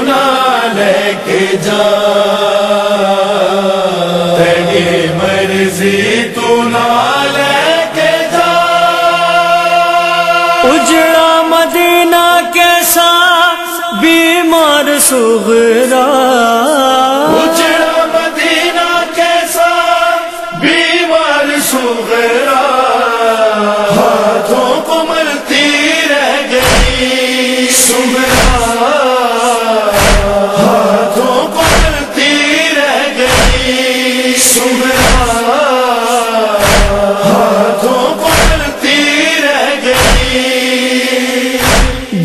نہ لے کے جا، تیری مرضی تو نہ لے کے جا۔ اجڑا مدینہ کیسا بیمار صغرا، اجڑا مدینہ کیسا بیمار صغرا، ہاتھوں کو ملتی رہ گئی سغرا، ہاتھوں کو ملتی رہ گئی سغرا، ہاتھوں کو ملتی رہ گئی۔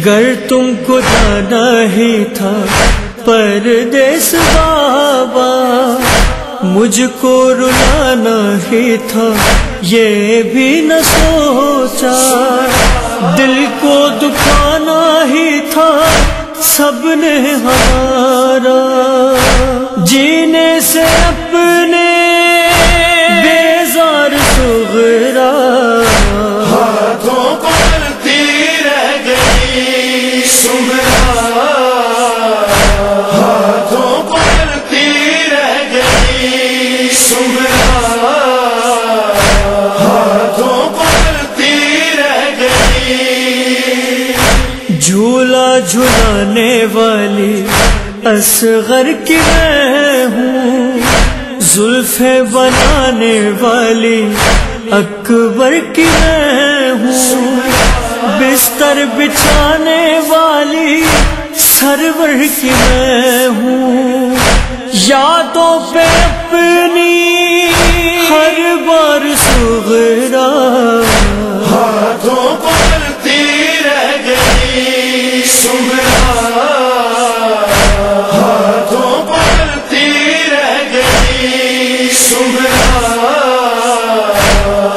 گر تم کو جانا ہی تھا پردیس بابا، مجھ کو رلانا ہی تھا یہ بھی نہ سوچا، دل کو دکھانا ہی تھا سب نے ہمارا، جینے سے اپنے بیزار صغرا، ہاتھوں کو ملتی رہ گئی سغرا، ہاتھوں کو ملتی رہ گئی سغرا، ہاتھوں کو ملتی رہ گئی۔ جھولا جھلانے والی اصغر کی میں ہوں، زلفیں بنانے والی اکبر کی میں ہوں، بستر بچھانے والی سرور کی میں ہوں، یادوں پہ اپنی ہر بار صغرا، ہاتھوں کو ملتی رہ گئی سغرا، ہاتھوں کو ملتی رہ گئی سغرا،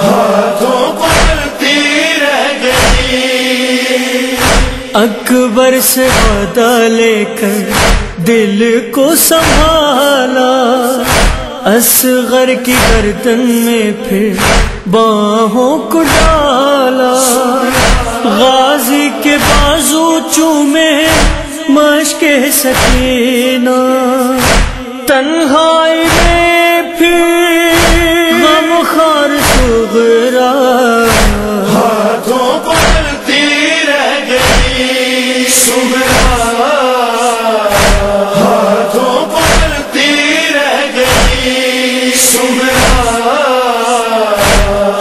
ہاتھوں کو ملتی رہ گئی۔ اکبر سے وعدہ لے کر دل کو سنبھالا، اصغر کی گردن میں پھر باہوں کو ڈالا، غازی کے بازو چومے مشق سکینہ، تنہائی میں پھر غم خار صغرا، ہاتھوں کو ملتی رہ گئی سغرا، ہاتھوں کو ملتی رہ گئی سغرا،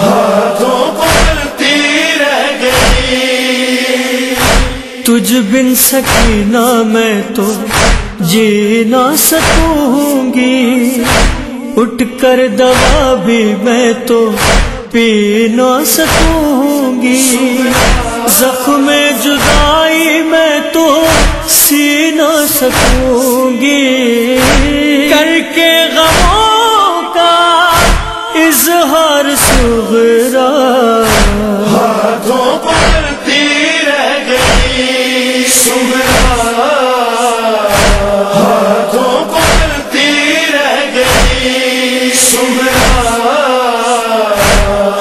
ہاتھوں کو ملتی رہ گئی۔ تجھ بن سکینہ میں تو جی نہ سکوں گی، اٹھ کر دوا بھی میں تو پی نہ سکوں گی، زخم جدائی میں تو سی نہ سکوں گی، کر کے غموں کا اظہار صغرا، ہاتھوں کو ملتی رہ گئی سغرا، ہاتھوں کو ملتی رہ گئی سغرا،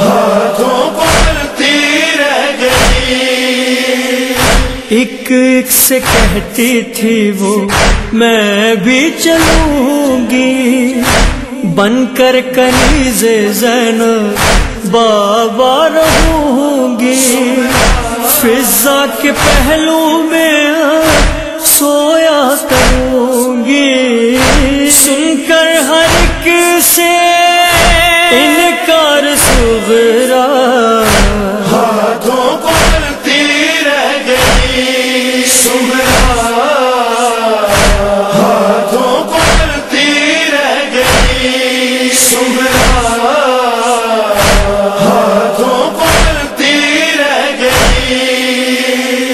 ہاتھوں کو ملتی رہ گئی۔ ایک ایک سے کہتی تھی وہ میں بھی چلوں گی، بن کر کنیز زینب بابا رہوں گی، فضا کے پہلو میں سویا کروں گی، سن کر ہر ایک سے انکار صغرا، ہاتھوں کو ملتی رہ گئی سغرا، ہاتھوں کو ملتی رہ گئی سغرا، ہاتھوں کو ملتی رہ گئی۔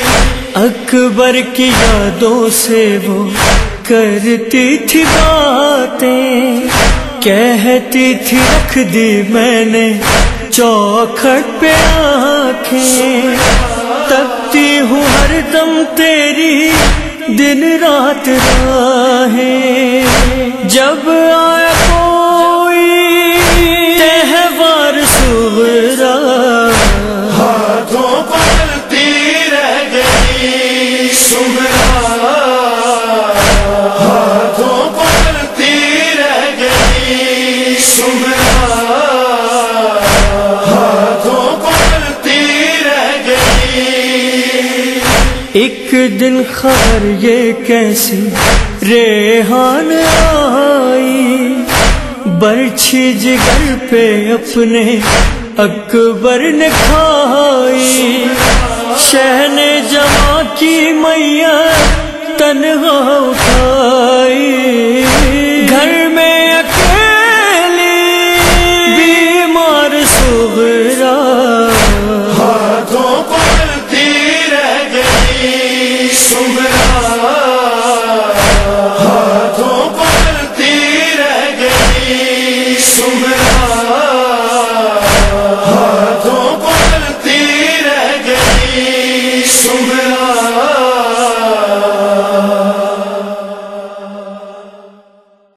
اکبر کی یادوں سے وہ کرتی تھی باتیں، کہتی تھی رکھ دی میں نے چوکھٹ پہ آنکھیں، تکتی ہوں ہر دم تیری دن رات راہیں، جب آیا کوئی تہوار صغرا، ہاتھوں کو ملتی رہ گئی سغرا، ایک دن خبر یہ کیسی ریحان آئی، برچھی جگر پہ اپنے اکبر نے کھائی، شہن جمع کی میت تنہا اٹھا